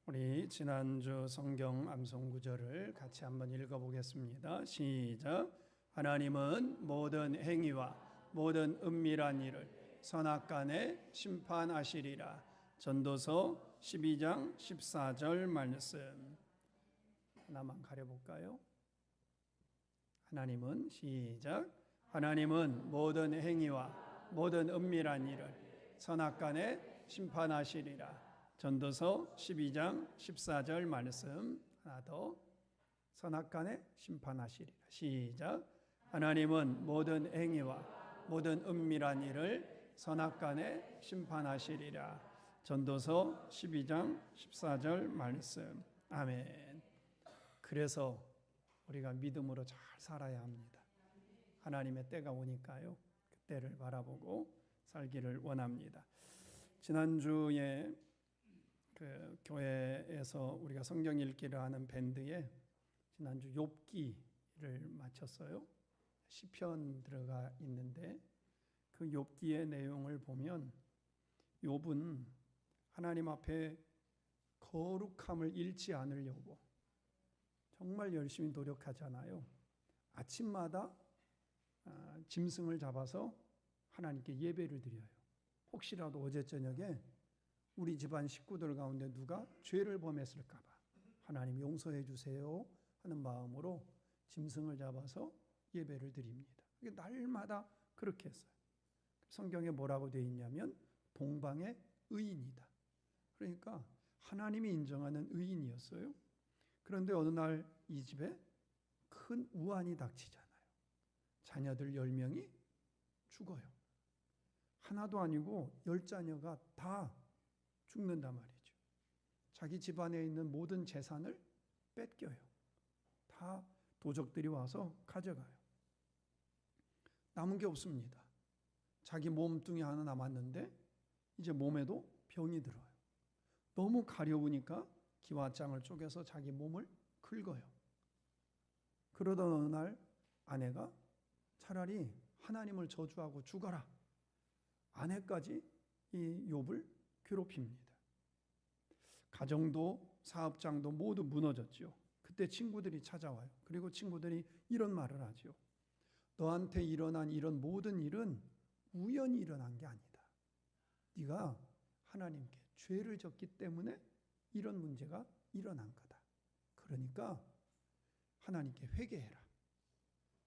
우리 지난주 성경 암송 구절을 같이 한번 읽어보겠습니다. 시작. 하나님은 모든 행위와 모든 은밀한 일을 선악간에 심판하시리라. 전도서 12장 14절 말씀. 하나만 가려볼까요? 하나님은 시작. 하나님은 모든 행위와 모든 은밀한 일을 선악간에 심판하시리라. 전도서 12장 14절 말씀. 하나 더. 선악간에 심판하시리라. 시작. 하나님은 모든 행위와 모든 은밀한 일을 선악간에 심판하시리라. 전도서 12장 14절 말씀. 아멘. 그래서 우리가 믿음으로 잘 살아야 합니다. 하나님의 때가 오니까요. 그 때를 바라보고 살기를 원합니다. 지난주에 그 교회에서 우리가 성경 읽기를 하는 밴드에 지난주 욥기를 마쳤어요. 시편 들어가 있는데 그 욥기의 내용을 보면 욥은 하나님 앞에 거룩함을 잃지 않으려고 정말 열심히 노력하잖아요. 아침마다 짐승을 잡아서 하나님께 예배를 드려요. 혹시라도 어제 저녁에 우리 집안 식구들 가운데 누가 죄를 범했을까 봐 하나님 용서해 주세요 하는 마음으로 짐승을 잡아서 예배를 드립니다. 날마다 그렇게 했어요. 성경에 뭐라고 되어 있냐면 동방의 의인이다. 그러니까 하나님이 인정하는 의인이었어요. 그런데 어느 날 이 집에 큰 우환이 닥치잖아요. 자녀들 10명이 죽어요. 하나도 아니고 10자녀가 다 죽는단 말이죠. 자기 집안에 있는 모든 재산을 뺏겨요. 다 도적들이 와서 가져가요. 남은 게 없습니다. 자기 몸뚱이 하나 남았는데 이제 몸에도 병이 들어요. 너무 가려우니까 기와장을 쪼개서 자기 몸을 긁어요. 그러던 어느 날 아내가 차라리 하나님을 저주하고 죽어라. 아내까지 이 욥을 괴롭힙니다. 가정도 사업장도 모두 무너졌죠. 그때 친구들이 찾아와요. 그리고 친구들이 이런 말을 하죠. 너한테 일어난 이런 모든 일은 우연히 일어난 게 아니다. 네가 하나님께 죄를 졌기 때문에 이런 문제가 일어난 거다. 그러니까 하나님께 회개해라.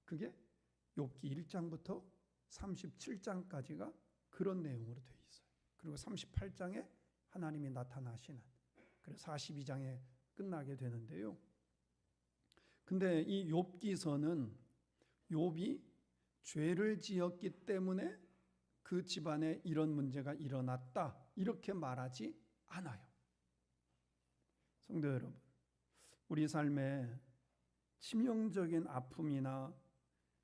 그게 욥기 1장부터 37장까지가 그런 내용으로 되어 있어요. 그리고 38장에 하나님이 나타나시는, 그래서 42장에 끝나게 되는데요. 근데 이 욥기서는 욥이 죄를 지었기 때문에 그 집안에 이런 문제가 일어났다 이렇게 말하지 않아요. 성도 여러분, 우리 삶에 치명적인 아픔이나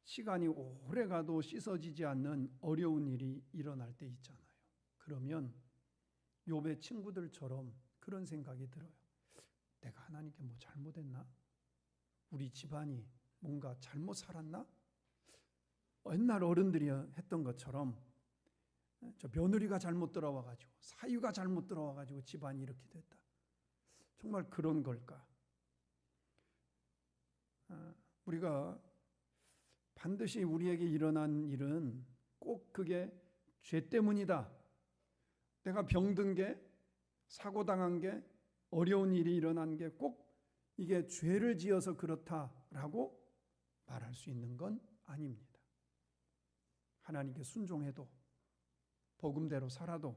시간이 오래 가도 씻어지지 않는 어려운 일이 일어날 때 있잖아요. 그러면 욥의 친구들처럼 그런 생각이 들어요. 내가 하나님께 뭐 잘못했나? 우리 집안이 뭔가 잘못 살았나? 옛날 어른들이 했던 것처럼 저 며느리가 잘못 들어와가지고 사위가 잘못 들어와가지고 집안이 이렇게 됐다. 정말 그런 걸까? 우리가 반드시 우리에게 일어난 일은 꼭 그게 죄 때문이다. 내가 병든 게, 사고당한 게, 어려운 일이 일어난 게 꼭 이게 죄를 지어서 그렇다라고 말할 수 있는 건 아닙니다. 하나님께 순종해도, 복음대로 살아도,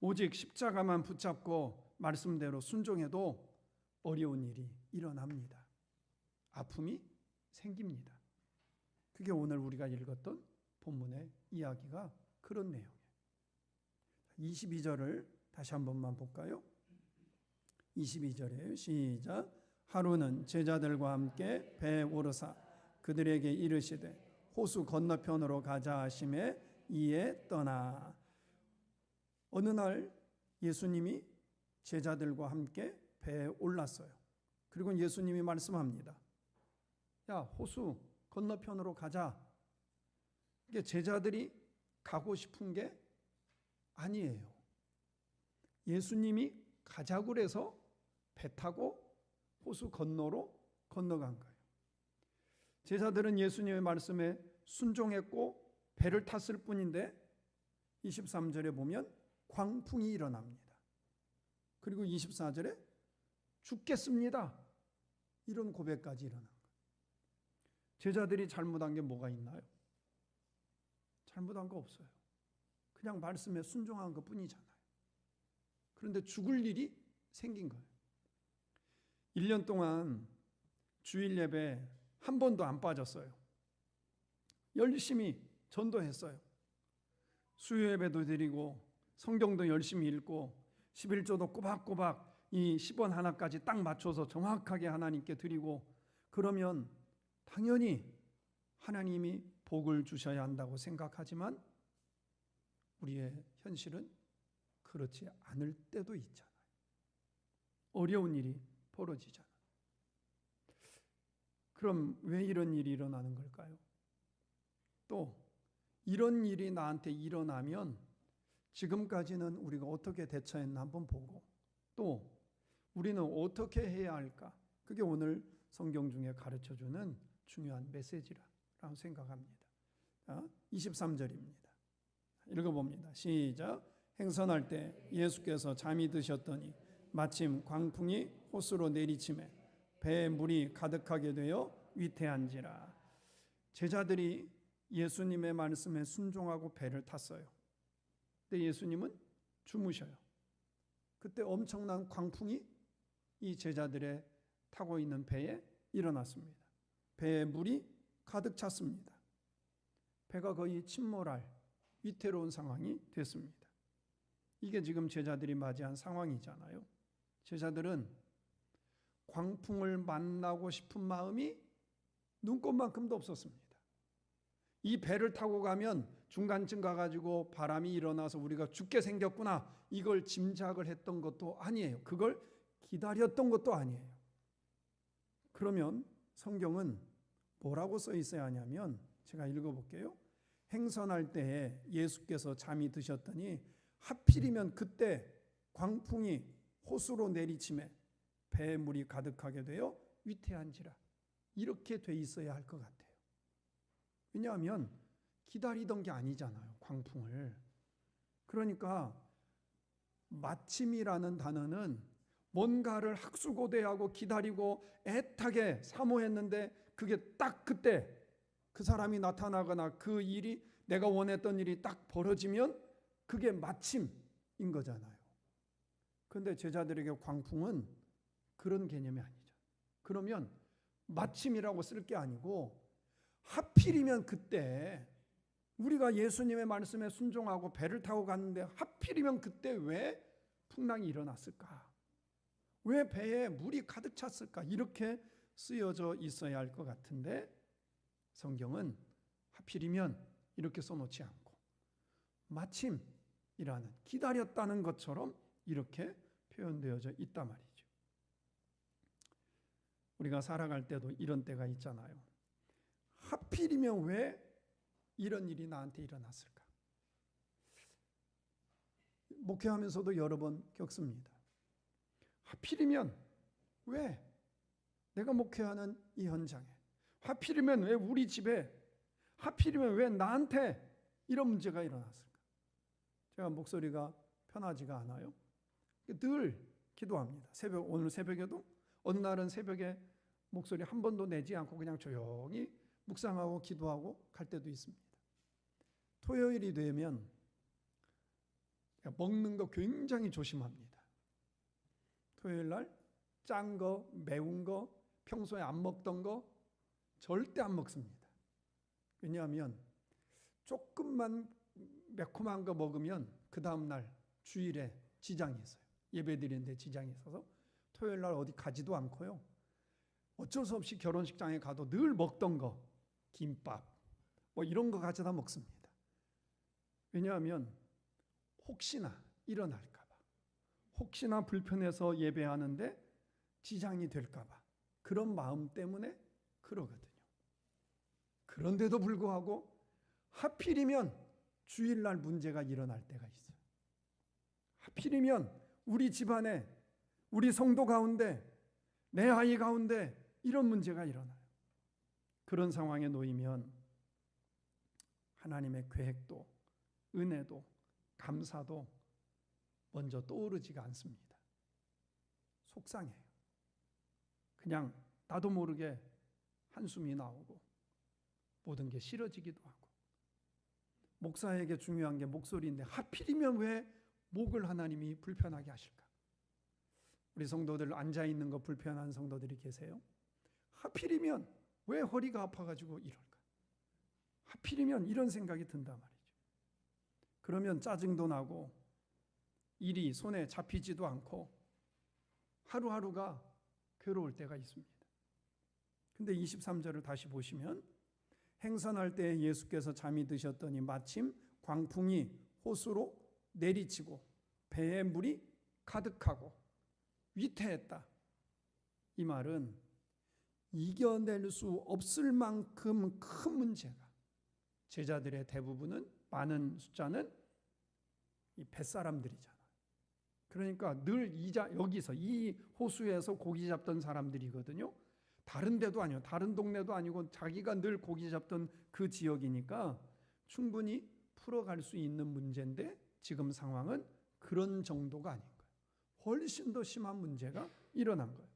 오직 십자가만 붙잡고 말씀대로 순종해도 어려운 일이 일어납니다. 아픔이 생깁니다. 그게 오늘 우리가 읽었던 본문의 이야기가 그런 내용이에요. 22절을 다시 한 번만 볼까요? 22절이에요. 시작. 하루는 제자들과 함께 배에 오르사 그들에게 이르시되 호수 건너편으로 가자 하심에 이에 떠나. 어느 날 예수님이 제자들과 함께 배에 올랐어요. 그리고 예수님이 말씀합니다. 야, 호수 건너편으로 가자. 이게 제자들이 가고 싶은 게 아니에요. 예수님이 가자고 해서 배 타고 호수 건너로 건너간 거예요. 제자들은 예수님의 말씀에 순종했고 배를 탔을 뿐인데 23절에 보면 광풍이 일어납니다. 그리고 24절에 죽겠습니다. 이런 고백까지 일어난 거예요. 제자들이 잘못한 게 뭐가 있나요? 잘못한 거 없어요. 그냥 말씀에 순종한 것 뿐이잖아요. 그런데 죽을 일이 생긴 거예요. 1년 동안 주일 예배 한 번도 안 빠졌어요. 열심히 전도했어요. 수요 예배도 드리고 성경도 열심히 읽고 11조도 꼬박꼬박 이 10원 하나까지 딱 맞춰서 정확하게 하나님께 드리고, 그러면 당연히 하나님이 복을 주셔야 한다고 생각하지만 우리의 현실은 그렇지 않을 때도 있잖아요. 어려운 일이 벌어지잖아요. 그럼 왜 이런 일이 일어나는 걸까요? 또 이런 일이 나한테 일어나면 지금까지는 우리가 어떻게 대처했나 한번 보고, 또 우리는 어떻게 해야 할까? 그게 오늘 성경 중에 가르쳐주는 중요한 메시지라고 생각합니다. 23절입니다. 읽어봅니다. 시작. 행선할 때 예수께서 잠이 드셨더니 마침 광풍이 호수로 내리치매 배에 물이 가득하게 되어 위태한지라. 제자들이 예수님의 말씀에 순종하고 배를 탔어요. 근데 예수님은 주무셔요. 그때 엄청난 광풍이 이 제자들의 타고 있는 배에 일어났습니다. 배에 물이 가득 찼습니다. 배가 거의 침몰할 위태로운 상황이 됐습니다. 이게 지금 제자들이 맞이한 상황이잖아요. 제자들은 광풍을 만나고 싶은 마음이 눈꼽만큼도 없었습니다. 이 배를 타고 가면 중간쯤 가가지고 바람이 일어나서 우리가 죽게 생겼구나, 이걸 짐작을 했던 것도 아니에요. 그걸 기다렸던 것도 아니에요. 그러면 성경은 뭐라고 써 있어야 하냐면, 제가 읽어볼게요. 행선할 때에 예수께서 잠이 드셨더니 하필이면 그때 광풍이 호수로 내리치매 배에 물이 가득하게 되어 위태한지라. 이렇게 돼 있어야 할 것 같아요. 왜냐하면 기다리던 게 아니잖아요, 광풍을. 그러니까 마침이라는 단어는 뭔가를 학수고대하고 기다리고 애타게 사모했는데 그게 딱 그때 그 사람이 나타나거나 그 일이, 내가 원했던 일이 딱 벌어지면 그게 마침인 거잖아요. 그런데 제자들에게 광풍은 그런 개념이 아니죠. 그러면 마침이라고 쓸 게 아니고 하필이면 그때 우리가 예수님의 말씀에 순종하고 배를 타고 갔는데 하필이면 그때 왜 풍랑이 일어났을까? 왜 배에 물이 가득 찼을까? 이렇게 쓰여져 있어야 할 것 같은데 성경은 하필이면 이렇게 써놓지 않고 마침이라는, 기다렸다는 것처럼 이렇게 표현되어져 있단 말이죠. 우리가 살아갈 때도 이런 때가 있잖아요. 하필이면 왜 이런 일이 나한테 일어났을까? 목회하면서도 여러 번 겪습니다. 하필이면 왜 내가 목회하는 이 현장에, 하필이면 왜 우리 집에, 하필이면 왜 나한테 이런 문제가 일어났을까? 제가 목소리가 편하지가 않아요. 늘 기도합니다. 오늘 새벽에도, 어느 날은 새벽에 목소리 한 번도 내지 않고 그냥 조용히 묵상하고 기도하고 갈 때도 있습니다. 토요일이 되면 먹는 거 굉장히 조심합니다. 토요일 날 짠 거, 매운 거, 평소에 안 먹던 거 절대 안 먹습니다. 왜냐하면 조금만 매콤한 거 먹으면 그 다음 날 주일에 지장이 있어요. 예배 드리는데 지장이 있어서 토요일 날 어디 가지도 않고요. 어쩔 수 없이 결혼식장에 가도 늘 먹던 거, 김밥 뭐 이런 거 가져다 먹습니다. 왜냐하면 혹시나 일어날까 봐, 혹시나 불편해서 예배하는데 지장이 될까 봐, 그런 마음 때문에 그러거든요. 그런데도 불구하고 하필이면 주일날 문제가 일어날 때가 있어요. 하필이면 우리 집안에 우리 성도 가운데, 내 아이 가운데 이런 문제가 일어나요. 그런 상황에 놓이면 하나님의 계획도 은혜도 감사도 먼저 떠오르지가 않습니다. 속상해요. 그냥 나도 모르게 한숨이 나오고 모든 게 싫어지기도 하고, 목사에게 중요한 게 목소리인데 하필이면 왜 목을 하나님이 불편하게 하실까? 우리 성도들 앉아있는 거 불편한 성도들이 계세요? 하필이면 왜 허리가 아파가지고 이럴까? 하필이면 이런 생각이 든단 말이죠. 그러면 짜증도 나고 일이 손에 잡히지도 않고 하루하루가 괴로울 때가 있습니다. 근데 23절을 다시 보시면 행선할 때 예수께서 잠이 드셨더니 마침 광풍이 호수로 내리치고 배에 물이 가득하고 위태했다. 이 말은 이겨낼 수 없을 만큼 큰 문제가, 제자들의 대부분은, 많은 숫자는 이 뱃사람들이잖아요. 그러니까 늘 여기서 이 호수에서 고기 잡던 사람들이거든요. 다른 데도 아니고 다른 동네도 아니고 자기가 늘 고기 잡던 그 지역이니까 충분히 풀어갈 수 있는 문제인데 지금 상황은 그런 정도가 아닌 거예요. 훨씬 더 심한 문제가 일어난 거예요.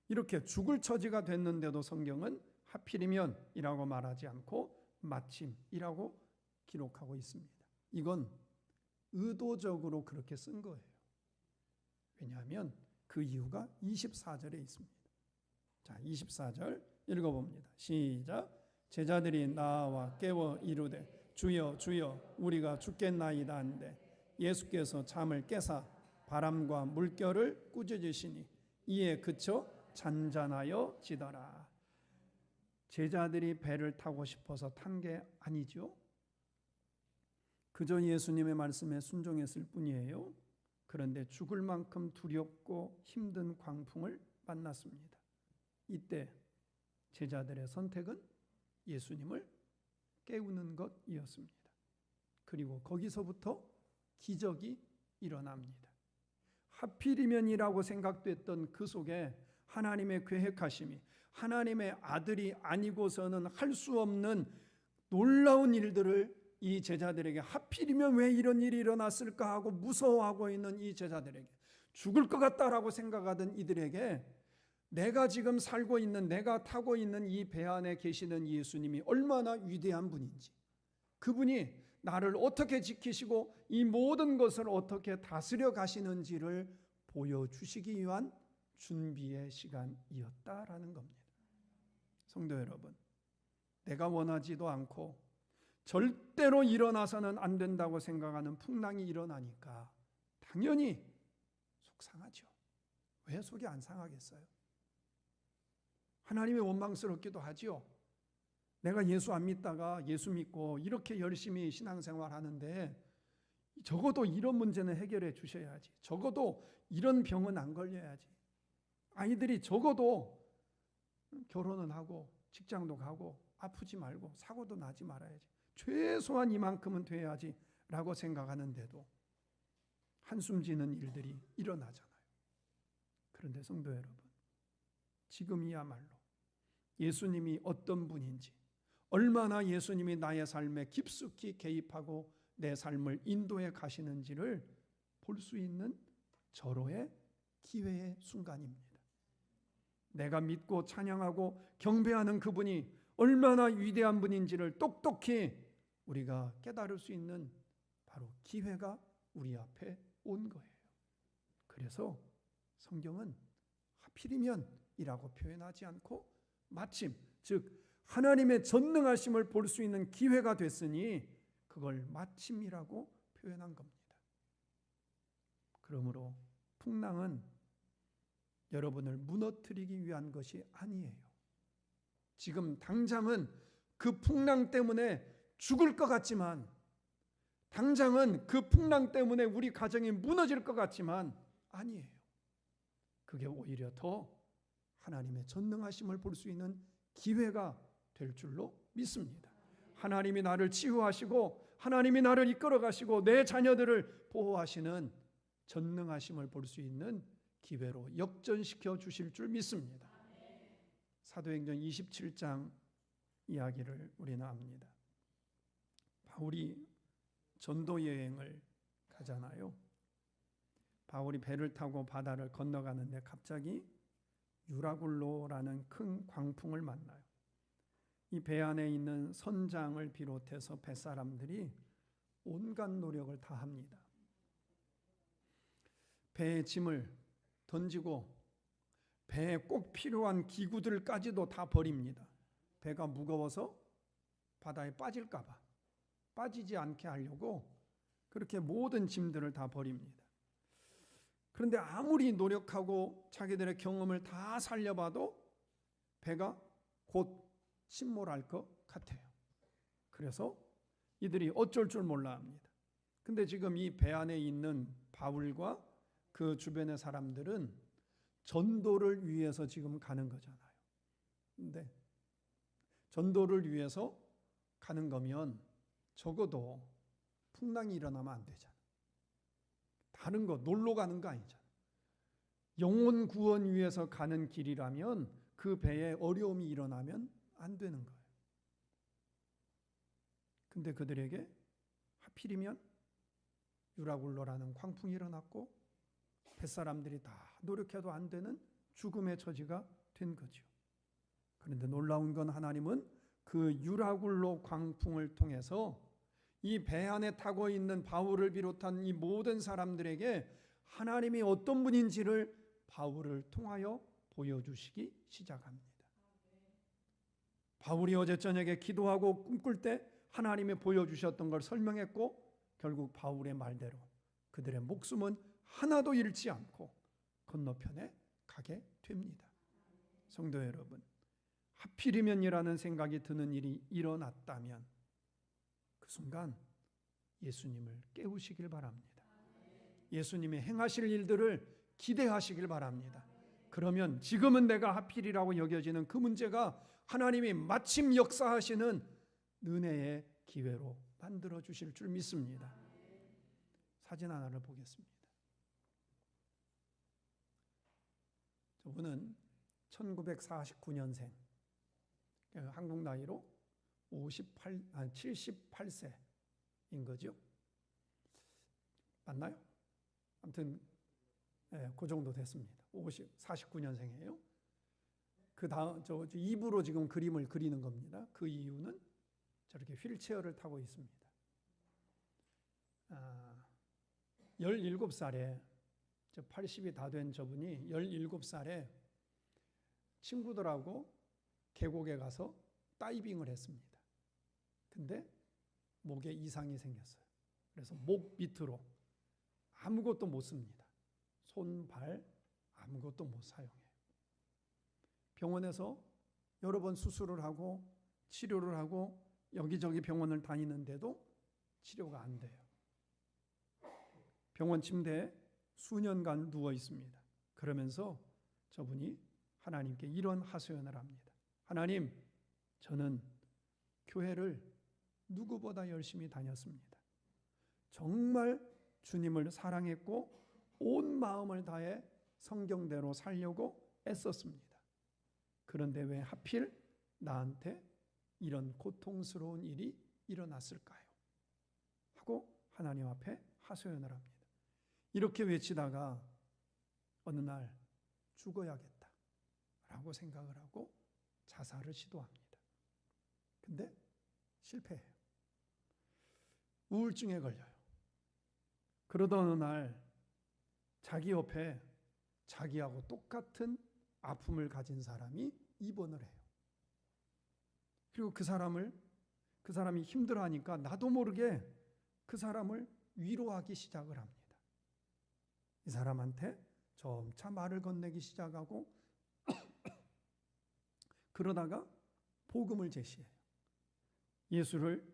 이렇게 죽을 처지가 됐는데도 성경은 하필이면이라고 말하지 않고 마침이라고 기록하고 있습니다. 이건 의도적으로 그렇게 쓴 거예요. 왜냐하면 그 이유가 24절에 있습니다. 자, 24절 읽어봅니다. 시작. 제자들이 나와 깨워 이르되 주여 주여 우리가 죽겠나이다 한데 예수께서 잠을 깨사 바람과 물결을 꾸짖으시니 이에 그쳐 잔잔하여 지더라. 제자들이 배를 타고 싶어서 탄 게 아니죠. 그저 예수님의 말씀에 순종했을 뿐이에요. 그런데 죽을 만큼 두렵고 힘든 광풍을 만났습니다. 이때 제자들의 선택은 예수님을 깨우는 것이었습니다. 그리고 거기서부터 기적이 일어납니다. 하필이면이라고 생각됐던 그 속에 하나님의 계획하심이, 하나님의 아들이 아니고서는 할 수 없는 놀라운 일들을 이 제자들에게, 하필이면 왜 이런 일이 일어났을까 하고 무서워하고 있는 이 제자들에게, 죽을 것 같다라고 생각하던 이들에게 내가 지금 살고 있는, 내가 타고 있는 이 배 안에 계시는 예수님이 얼마나 위대한 분인지, 그분이 나를 어떻게 지키시고 이 모든 것을 어떻게 다스려 가시는지를 보여주시기 위한 준비의 시간이었다라는 겁니다. 성도 여러분, 내가 원하지도 않고 절대로 일어나서는 안 된다고 생각하는 풍랑이 일어나니까 당연히 속상하죠. 왜 속이 안 상하겠어요? 하나님이 원망스럽기도 하지요. 내가 예수 안 믿다가 예수 믿고 이렇게 열심히 신앙생활 하는데 적어도 이런 문제는 해결해 주셔야지. 적어도 이런 병은 안 걸려야지. 아이들이 적어도 결혼은 하고 직장도 가고 아프지 말고 사고도 나지 말아야지. 최소한 이만큼은 돼야지 라고 생각하는데도 한숨 지는 일들이 일어나잖아요. 그런데 성도 여러분, 지금이야말로 예수님이 어떤 분인지, 얼마나 예수님이 나의 삶에 깊숙이 개입하고 내 삶을 인도해 가시는지를 볼 수 있는 절호의 기회의 순간입니다. 내가 믿고 찬양하고 경배하는 그분이 얼마나 위대한 분인지를 똑똑히 우리가 깨달을 수 있는 바로 기회가 우리 앞에 온 거예요. 그래서 성경은 하필이면이라고 표현하지 않고 마침, 즉 하나님의 전능하심을 볼 수 있는 기회가 됐으니 그걸 마침이라고 표현한 겁니다. 그러므로 풍랑은 여러분을 무너뜨리기 위한 것이 아니에요. 지금 당장은 그 풍랑 때문에 죽을 것 같지만, 당장은 그 풍랑 때문에 우리 가정이 무너질 것 같지만 아니에요. 그게 오히려 더 하나님의 전능하심을 볼 수 있는 기회가 될 줄로 믿습니다. 하나님이 나를 치유하시고 하나님이 나를 이끌어 가시고 내 자녀들을 보호하시는 전능하심을 볼 수 있는 기회로 역전시켜 주실 줄 믿습니다. 사도행전 27장 이야기를 우리는 압니다. 바울이 전도 여행을 가잖아요. 바울이 배를 타고 바다를 건너가는데 갑자기 유라굴로라는 큰 광풍을 만나요. 이 배 안에 있는 선장을 비롯해서 뱃사람들이 온갖 노력을 다 합니다. 배에 짐을 던지고 배에 꼭 필요한 기구들까지도 다 버립니다. 배가 무거워서 바다에 빠질까 봐 빠지지 않게 하려고 그렇게 모든 짐들을 다 버립니다. 그런데 아무리 노력하고 자기들의 경험을 다 살려봐도 배가 곧 침몰할 것 같아요. 그래서 이들이 어쩔 줄 몰라 합니다. 근데 지금 이 배 안에 있는 바울과 그 주변의 사람들은 전도를 위해서 지금 가는 거잖아요. 근데 전도를 위해서 가는 거면 적어도 풍랑이 일어나면 안 되잖아. 다른 거 놀러 가는 거 아니잖아. 영혼 구원 위해서 가는 길이라면 그 배에 어려움이 일어나면 안 되는 거예요. 근데 그들에게 하필이면 유라굴로라는 광풍이 일어났고 뱃사람들이 다 노력해도 안 되는 죽음의 처지가 된 거죠. 그런데 놀라운 건 하나님은 그 유라굴로 광풍을 통해서 이 배 안에 타고 있는 바울을 비롯한 이 모든 사람들에게 하나님이 어떤 분인지를 바울을 통하여 보여주시기 시작합니다. 바울이 어제 저녁에 기도하고 꿈꿀 때 하나님이 보여주셨던 걸 설명했고 결국 바울의 말대로 그들의 목숨은 하나도 잃지 않고 건너편에 가게 됩니다. 성도 여러분, 하필이면이라는 생각이 드는 일이 일어났다면 그 순간 예수님을 깨우시길 바랍니다. 예수님이 행하실 일들을 기대하시길 바랍니다. 그러면 지금은 내가 하필이라고 여겨지는 그 문제가 하나님이 마침 역사하시는 은혜의 기회로 만들어 주실 줄 믿습니다. 사진 하나를 보겠습니다. 저분은 1949년생, 한국 나이로 78세인 거죠. 맞나요? 아무튼 그 정도 됐습니다. 49년생이에요. 그 다음 저 입으로 지금 그림을 그리는 겁니다. 그 이유는 저렇게 휠체어를 타고 있습니다. 17살에 80이 다 된 저분이 17살에 친구들하고 계곡에 가서 다이빙을 했습니다. 근데 목에 이상이 생겼어요. 그래서 목 밑으로 아무것도 못 씁니다. 손, 발 아무것도 못 사용해요. 병원에서 여러 번 수술을 하고 치료를 하고 여기저기 병원을 다니는데도 치료가 안 돼요. 병원 침대에 수년간 누워 있습니다. 그러면서 저분이 하나님께 이런 하소연을 합니다. 하나님, 저는 교회를 누구보다 열심히 다녔습니다. 정말 주님을 사랑했고 온 마음을 다해 성경대로 살려고 애썼습니다. 그런데 왜 하필 나한테 이런 고통스러운 일이 일어났을까요? 하고 하나님 앞에 하소연을 합니다. 이렇게 외치다가 어느 날 죽어야겠다 라고 생각을 하고 자살을 시도합니다. 근데 실패해요. 우울증에 걸려요. 그러던 어느 날 자기 옆에 자기하고 똑같은 아픔을 가진 사람이 입원을 해요. 그리고 그 사람이 힘들어하니까 나도 모르게 그 사람을 위로하기 시작을 합니다. 이 사람한테 점차 말을 건네기 시작하고 그러다가 복음을 제시해요. 예수를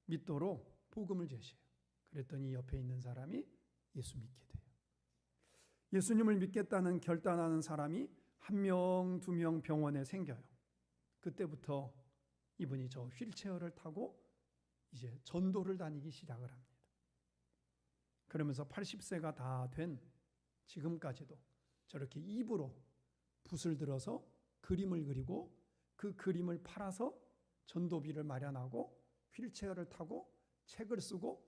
믿도록 복음을 제시해요. 그랬더니 옆에 있는 사람이 예수 믿게 돼요. 예수님을 믿겠다는 결단하는 사람이 1명, 2명 병원에 생겨요. 그때부터 이분이 저 휠체어를 타고 이제 전도를 다니기 시작을 합니다. 그러면서 80세가 다 된 지금까지도 저렇게 입으로 붓을 들어서 그림을 그리고 그 그림을 팔아서 전도비를 마련하고 휠체어를 타고 책을 쓰고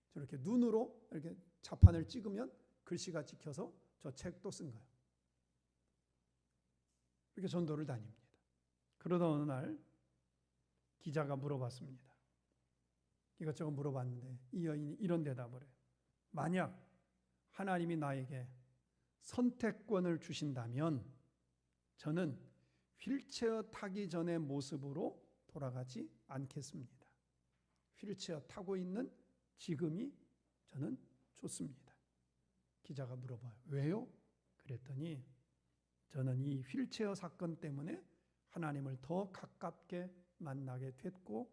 저렇게 눈으로 이렇게 자판을 찍으면 글씨가 찍혀서 저 책도 쓴 거예요. 이렇게 전도를 다닙니다. 그러다 어느 날 기자가 물어봤습니다. 이것저것 물어봤는데 이 여인이 이런 대답을 해요. 만약 하나님이 나에게 선택권을 주신다면 저는 휠체어 타기 전의 모습으로 돌아가지 않겠습니다. 휠체어 타고 있는 지금이 저는 좋습니다. 기자가 물어봐요. 왜요? 그랬더니 저는 이 휠체어 사건 때문에 하나님을 더 가깝게 만나게 됐고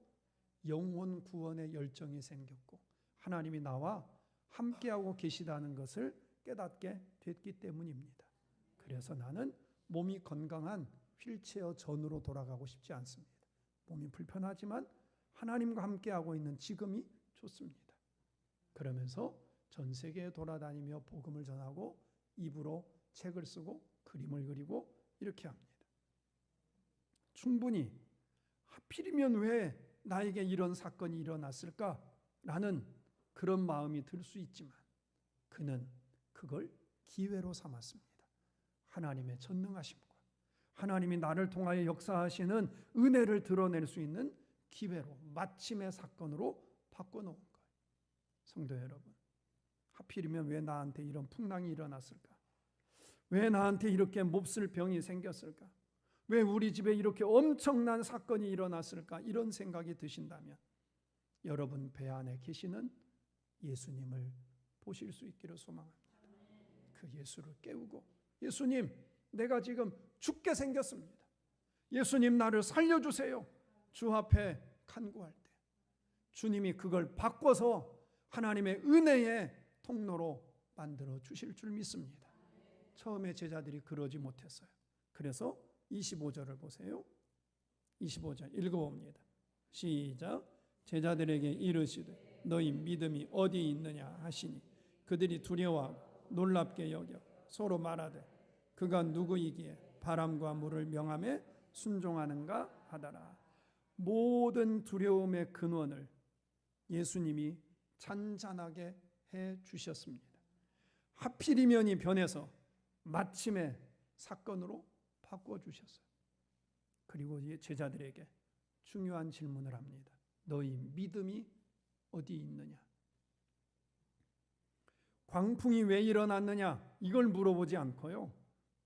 영혼 구원의 열정이 생겼고 하나님이 나와 함께하고 계시다는 것을 깨닫게 됐기 때문입니다. 그래서 나는 몸이 건강한 휠체어 전으로 돌아가고 싶지 않습니다. 몸이 불편하지만 하나님과 함께하고 있는 지금이 좋습니다. 그러면서 전 세계에 돌아다니며 복음을 전하고 입으로 책을 쓰고 그림을 그리고 이렇게 합니다. 충분히 하필이면 왜 나에게 이런 사건이 일어났을까라는 그런 마음이 들 수 있지만 그는 그걸 기회로 삼았습니다. 하나님의 전능하심과 하나님이 나를 통하여 역사하시는 은혜를 드러낼 수 있는 기회로 마침의 사건으로 바꿔놓은 거예요. 성도 여러분, 하필이면 왜 나한테 이런 풍랑이 일어났을까? 왜 나한테 이렇게 몹쓸 병이 생겼을까? 왜 우리 집에 이렇게 엄청난 사건이 일어났을까? 이런 생각이 드신다면 여러분 배 안에 계시는 예수님을 보실 수 있기를 소망합니다. 그 예수를 깨우고 예수님, 내가 지금 죽게 생겼습니다. 예수님, 나를 살려주세요. 주 앞에 간구할 때 주님이 그걸 바꿔서 하나님의 은혜의 통로로 만들어 주실 줄 믿습니다. 처음에 제자들이 그러지 못했어요. 그래서 25절을 보세요. 25절 읽어봅니다. 시작. 제자들에게 이르시되 너희 믿음이 어디 있느냐 하시니 그들이 두려워하고 놀랍게 여겨 서로 말하되 그가 누구이기에 바람과 물을 명함에 순종하는가 하더라. 모든 두려움의 근원을 예수님이 잔잔하게 해 주셨습니다. 하필이면이 변해서 마침의 사건으로 바꿔 주셨어요. 그리고 제자들에게 중요한 질문을 합니다. 너희 믿음이 어디 있느냐? 광풍이 왜 일어났느냐? 이걸 물어보지 않고요.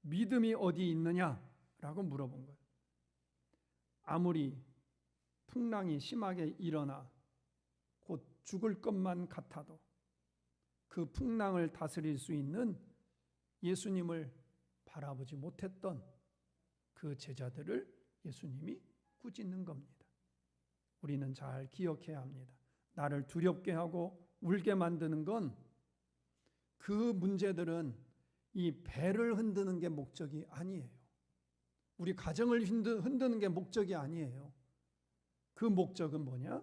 믿음이 어디 있느냐라고 물어본 거예요. 아무리 풍랑이 심하게 일어나 곧 죽을 것만 같아도 그 풍랑을 다스릴 수 있는 예수님을 바라보지 못했던 그 제자들을 예수님이 꾸짖는 겁니다. 우리는 잘 기억해야 합니다. 나를 두렵게 하고 울게 만드는 건 그 문제들은 이 배를 흔드는 게 목적이 아니에요. 우리 가정을 흔드는 게 목적이 아니에요. 그 목적은 뭐냐?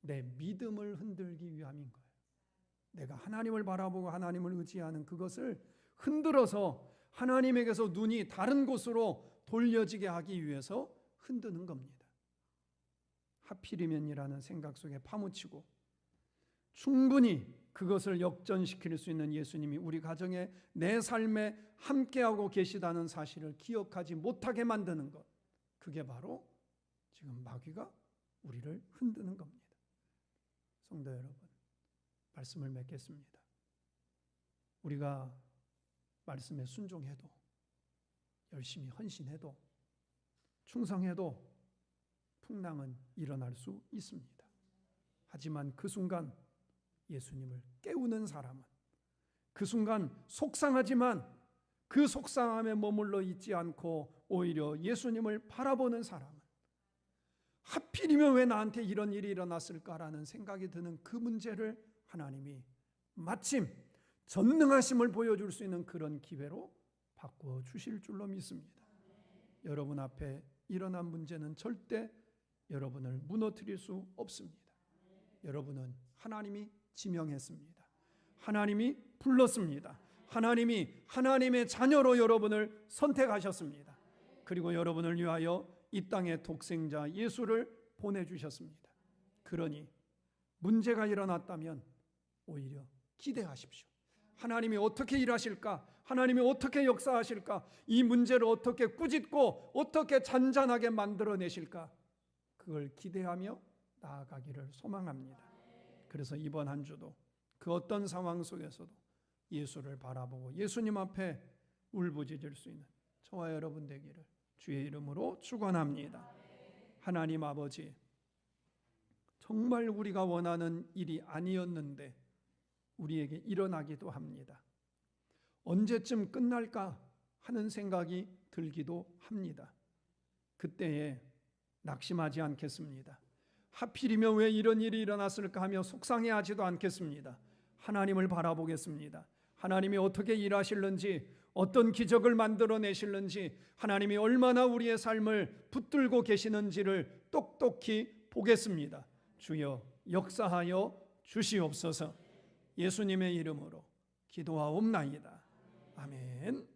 내 믿음을 흔들기 위함인 거예요. 내가 하나님을 바라보고 하나님을 의지하는 그것을 흔들어서 하나님에게서 눈이 다른 곳으로 돌려지게 하기 위해서 흔드는 겁니다. 하필이면이라는 생각 속에 파묻히고 충분히 그것을 역전시킬 수 있는 예수님이 우리 가정에 내 삶에 함께하고 계시다는 사실을 기억하지 못하게 만드는 것, 그게 바로 지금 마귀가 우리를 흔드는 겁니다. 성도 여러분, 말씀을 맺겠습니다. 우리가 말씀에 순종해도 열심히 헌신해도 충성해도 풍랑은 일어날 수 있습니다. 하지만 그 순간 예수님을 깨우는 사람은 그 순간 속상하지만 그 속상함에 머물러 있지 않고 오히려 예수님을 바라보는 사람은 하필이면 왜 나한테 이런 일이 일어났을까라는 생각이 드는 그 문제를 하나님이 마침 전능하심을 보여줄 수 있는 그런 기회로 바꾸어 주실 줄로 믿습니다. 여러분 앞에 일어난 문제는 절대 여러분을 무너뜨릴 수 없습니다. 여러분은 하나님이 지명했습니다. 하나님이 불렀습니다. 하나님이 하나님의 자녀로 여러분을 선택하셨습니다. 그리고 여러분을 위하여 이 땅의 독생자 예수를 보내주셨습니다. 그러니 문제가 일어났다면 오히려 기대하십시오. 하나님이 어떻게 일하실까? 하나님이 어떻게 역사하실까? 이 문제를 어떻게 꾸짖고 어떻게 잔잔하게 만들어내실까? 그걸 기대하며 나아가기를 소망합니다. 그래서 이번 한 주도 그 어떤 상황 속에서도 예수를 바라보고 예수님 앞에 울부짖을 수 있는 저와 여러분 되기를 주의 이름으로 축원합니다. 하나님 아버지, 정말 우리가 원하는 일이 아니었는데 우리에게 일어나기도 합니다. 언제쯤 끝날까 하는 생각이 들기도 합니다. 그때에 낙심하지 않겠습니다. 하필이면 왜 이런 일이 일어났을까 하며 속상해하지도 않겠습니다. 하나님을 바라보겠습니다. 하나님이 어떻게 일하실는지, 어떤 기적을 만들어내실는지, 하나님이 얼마나 우리의 삶을 붙들고 계시는지를 똑똑히 보겠습니다. 주여 역사하여 주시옵소서. 예수님의 이름으로 기도하옵나이다. 아멘.